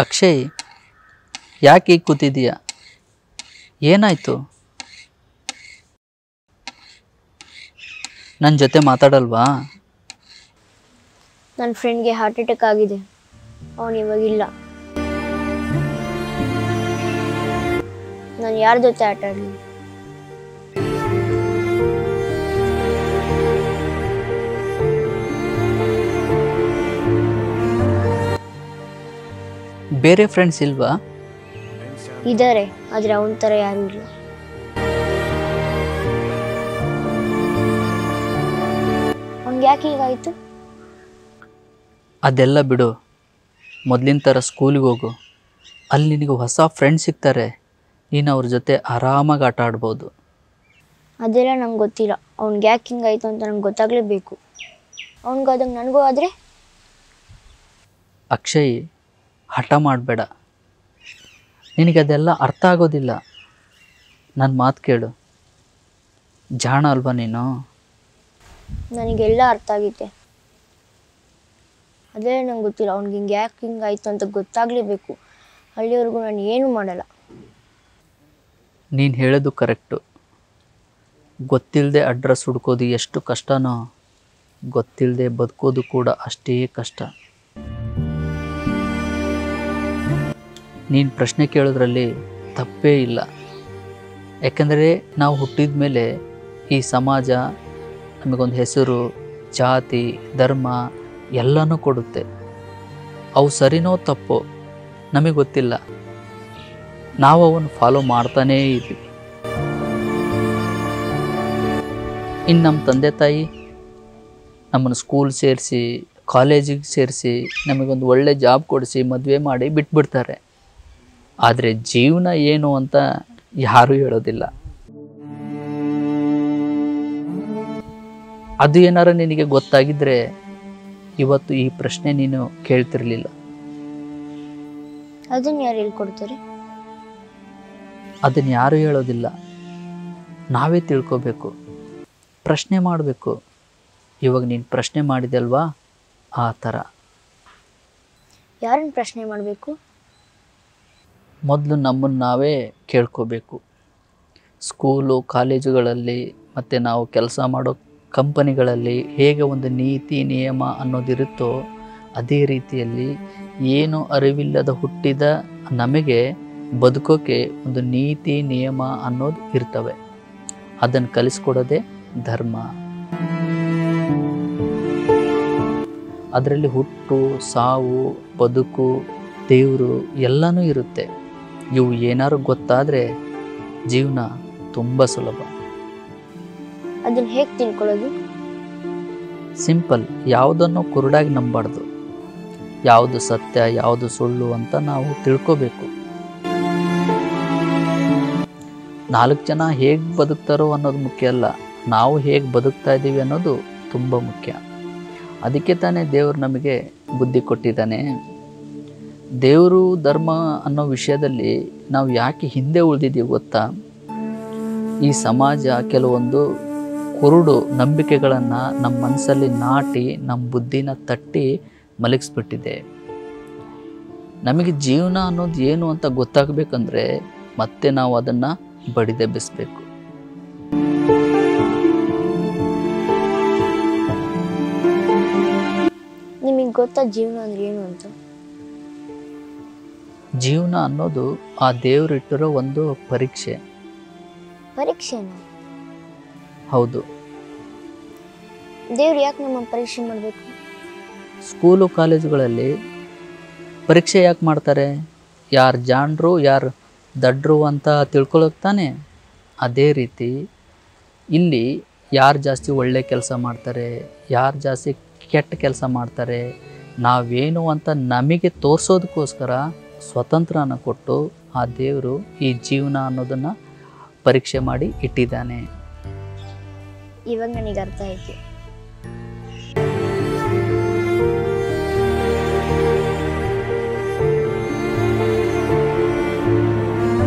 ಅಕ್ಷಯ್, ಯಾಕೆ ಈಗ ಕೂತಿದ್ದೀಯ? ಏನಾಯಿತು? ನನ್ನ ಜೊತೆ ಮಾತಾಡಲ್ವಾ? ನನ್ನ ಫ್ರೆಂಡ್ಗೆ ಹಾರ್ಟ್ ಅಟ್ಯಾಕ್ ಆಗಿದೆ, ಅವನು ಇವಾಗಿಲ್ಲ. ನಾನು ಯಾರ ಜೊತೆ ಆಟ ಆಡಲಿ? ಬೇರೆ ಫ್ರೆಂಡ್ಸ್ ಇಲ್ವಾ? ಇದ್ದಾರೆ, ಆದರೆ ಅವನ ಥರ ಯಾರೂ ಇಲ್ಲ. ಅವ್ನಿಗೆ ಯಾಕೆ ಹೀಗಾಯಿತು? ಅದೆಲ್ಲ ಬಿಡು, ಮೊದಲಿನ ಥರ ಸ್ಕೂಲಿಗೆ ಹೋಗು. ಅಲ್ಲಿ ನಿನಗೆ ಹೊಸ ಫ್ರೆಂಡ್ಸ್ ಸಿಗ್ತಾರೆ, ನೀನು ಅವ್ರ ಜೊತೆ ಆರಾಮಾಗಿ ಆಟ ಆಡ್ಬೋದು. ಅದೆಲ್ಲ ನಂಗೆ ಗೊತ್ತಿಲ್ಲ. ಅವ್ನಿಗೆ ಯಾಕೆ ಹಿಂಗಾಯಿತು ಅಂತ ನಂಗೆ ಗೊತ್ತಾಗಲೇಬೇಕು. ಅವ್ನಿಗಾದಂಗೆ ನನಗೂ ಆದರೆ? ಅಕ್ಷಯ್, ಹಠ ಮಾಡಬೇಡ. ನಿನಗದೆಲ್ಲ ಅರ್ಥ ಆಗೋದಿಲ್ಲ. ನನ್ನ ಮಾತು ಕೇಳು. ಜಾಣ ಅಲ್ವಾ ನೀನು? ನನಗೆಲ್ಲ ಅರ್ಥ ಆಗೈತೆ. ಅದೇ ನಂಗೆ ಗೊತ್ತಿಲ್ಲ. ಅವ್ನಿಗೆ ಹಿಂಗೆ ಯಾಕೆ ಹಿಂಗಾಯಿತು ಅಂತ ಗೊತ್ತಾಗಲೇಬೇಕು. ಅಲ್ಲಿವರೆಗೂ ನಾನು ಏನೂ ಮಾಡಲ್ಲ. ನೀನು ಹೇಳೋದು ಕರೆಕ್ಟು. ಗೊತ್ತಿಲ್ಲದೆ ಅಡ್ರೆಸ್ ಹುಡ್ಕೋದು ಎಷ್ಟು ಕಷ್ಟನೋ, ಗೊತ್ತಿಲ್ಲದೆ ಬದುಕೋದು ಕೂಡ ಅಷ್ಟೇ ಕಷ್ಟ. ನೀನು ಪ್ರಶ್ನೆ ಕೇಳೋದ್ರಲ್ಲಿ ತಪ್ಪೇ ಇಲ್ಲ. ಯಾಕೆಂದರೆ ನಾವು ಹುಟ್ಟಿದ ಮೇಲೆ ಈ ಸಮಾಜ ನಮಗೊಂದು ಹೆಸರು, ಜಾತಿ, ಧರ್ಮ ಎಲ್ಲನೂ ಕೊಡುತ್ತೆ. ಅವು ಸರಿನೋ ತಪ್ಪೋ ನಮಗೆ ಗೊತ್ತಿಲ್ಲ. ನಾವು ಅವನ್ನು ಫಾಲೋ ಮಾಡ್ತಾನೇ ಇದ್ದೀವಿ. ಇನ್ನು ನಮ್ಮ ತಂದೆ ತಾಯಿ ನಮ್ಮನ್ನು ಸ್ಕೂಲ್ ಸೇರಿಸಿ, ಕಾಲೇಜಿಗೆ ಸೇರಿಸಿ, ನಮಗೊಂದು ಒಳ್ಳೆ ಜಾಬ್ ಕೊಡಿಸಿ ಮದುವೆ ಮಾಡಿ ಬಿಟ್ಬಿಡ್ತಾರೆ. ಆದರೆ ಜೀವನ ಏನು ಅಂತ ಯಾರೂ ಹೇಳೋದಿಲ್ಲ. ಅದು ಏನಾರ ನಿನಗೆ ಗೊತ್ತಾಗಿದ್ದರೆ ಇವತ್ತು ಈ ಪ್ರಶ್ನೆ ನೀನು ಕೇಳ್ತಿರ್ಲಿಲ್ಲ. ಅದನ್ನು ಯಾರು ಹೇಳ್ಕೊಡ್ತಾರೆ? ಅದನ್ನು ಯಾರೂ ಹೇಳೋದಿಲ್ಲ, ನಾವೇ ತಿಳ್ಕೋಬೇಕು, ಪ್ರಶ್ನೆ ಮಾಡಬೇಕು. ಇವಾಗ ನೀನು ಪ್ರಶ್ನೆ ಮಾಡಿದೆ ಅಲ್ವಾ, ಆ ಥರ. ಯಾರನ್ನು ಪ್ರಶ್ನೆ ಮಾಡಬೇಕು? ಮೊದಲು ನಮ್ಮನ್ನು ನಾವೇ ಕೇಳ್ಕೋಬೇಕು. ಸ್ಕೂಲು ಕಾಲೇಜುಗಳಲ್ಲಿ ಮತ್ತು ನಾವು ಕೆಲಸ ಮಾಡೋ ಕಂಪನಿಗಳಲ್ಲಿ ಹೇಗೆ ಒಂದು ನೀತಿ ನಿಯಮ ಅನ್ನೋದಿರುತ್ತೋ ಅದೇ ರೀತಿಯಲ್ಲಿ ಏನು ಅರಿವಿಲ್ಲದ ಹುಟ್ಟಿದ ನಮಗೆ ಬದುಕೋಕ್ಕೆ ಒಂದು ನೀತಿ ನಿಯಮ ಅನ್ನೋದು ಇರ್ತವೆ. ಅದನ್ನು ಕಲಿಸ್ಕೊಡೋದೇ ಧರ್ಮ. ಅದರಲ್ಲಿ ಹುಟ್ಟು, ಸಾವು, ಬದುಕು, ದೇವರು ಎಲ್ಲನೂ ಇರುತ್ತೆ. ಇವು ಏನಾದ್ರು ಗೊತ್ತಾದರೆ ಜೀವನ ತುಂಬ ಸುಲಭ. ಅದನ್ನು ಹೇಗೆ ತಿಳ್ಕೊಳ್ಳೋದು? ಸಿಂಪಲ್. ಯಾವುದನ್ನು ಕುರುಡಾಗಿ ನಂಬಬಾರ್ದು. ಯಾವುದು ಸತ್ಯ, ಯಾವುದು ಸುಳ್ಳು ಅಂತ ನಾವು ತಿಳ್ಕೋಬೇಕು. 4 ಜನ ಹೇಗೆ ಬದುಕ್ತಾರೋ ಅನ್ನೋದು ಮುಖ್ಯ ಅಲ್ಲ, ನಾವು ಹೇಗೆ ಬದುಕ್ತಾ ಇದ್ದೀವಿ ಅನ್ನೋದು ತುಂಬ ಮುಖ್ಯ. ಅದಕ್ಕೆ ತಾನೇ ದೇವರು ನಮಗೆ ಬುದ್ಧಿ ಕೊಟ್ಟಿದ್ದಾನೆ. ದೇವರು ಧರ್ಮ ಅನ್ನೋ ವಿಷಯದಲ್ಲಿ ನಾವು ಯಾಕೆ ಹಿಂದೆ ಉಳಿದಿದ್ದೀವಿ ಗೊತ್ತಾ? ಈ ಸಮಾಜ ಕೆಲವೊಂದು ಕುರುಡು ನಂಬಿಕೆಗಳನ್ನು ನಮ್ಮ ಮನಸ್ಸಲ್ಲಿ ನಾಟಿ ನಮ್ಮ ಬುದ್ಧಿನ ತಟ್ಟಿ ಮಲಗಿಸ್ಬಿಟ್ಟಿದೆ. ನಮಗೆ ಜೀವನ ಅನ್ನೋದು ಏನು ಅಂತ ಗೊತ್ತಾಗಬೇಕಂದ್ರೆ ಮತ್ತೆ ನಾವು ಅದನ್ನು ಬಡಿದೆಬ್ಬಿಸ್ಬೇಕು. ನಿಮಗೆ ಗೊತ್ತಾ ಜೀವನ ಅಂದ್ರೆ ಏನು ಅಂತ? ಜೀವನ ಅನ್ನೋದು ಆ ದೇವರು ಇಟ್ಟಿರೋ ಒಂದು ಪರೀಕ್ಷೆ. ಪರೀಕ್ಷೆನಾ? ಹೌದು. ದೇವ್ರು ಯಾಕೆ ನಮ್ಮ ಪರೀಕ್ಷೆ ಮಾಡಬೇಕು? ಸ್ಕೂಲು ಕಾಲೇಜುಗಳಲ್ಲಿ ಪರೀಕ್ಷೆ ಯಾಕೆ ಮಾಡ್ತಾರೆ? ಯಾರು ಜಾಣರು ಯಾರು ದಡ್ರು ಅಂತ ತಿಳ್ಕೊಳ್ಳೋಕೆ ತಾನೆ. ಅದೇ ರೀತಿ ಇಲ್ಲಿ ಯಾರು ಜಾಸ್ತಿ ಒಳ್ಳೆ ಕೆಲಸ ಮಾಡ್ತಾರೆ, ಯಾರು ಜಾಸ್ತಿ ಕೆಟ್ಟ ಕೆಲಸ ಮಾಡ್ತಾರೆ, ನಾವೇನು ಅಂತ ನಮಗೆ ತೋರಿಸೋದಕ್ಕೋಸ್ಕರ ಸ್ವತಂತ್ರನ ಕೊಟ್ಟು ಆ ದೇವರು ಈ ಜೀವನ ಅನ್ನೋದನ್ನು ಪರೀಕ್ಷೆ ಮಾಡಿ ಇಟ್ಟಿದ್ದಾನೆ. ಇವಾಗ ನನಗೆ ಅರ್ಥ ಆಯ್ತು.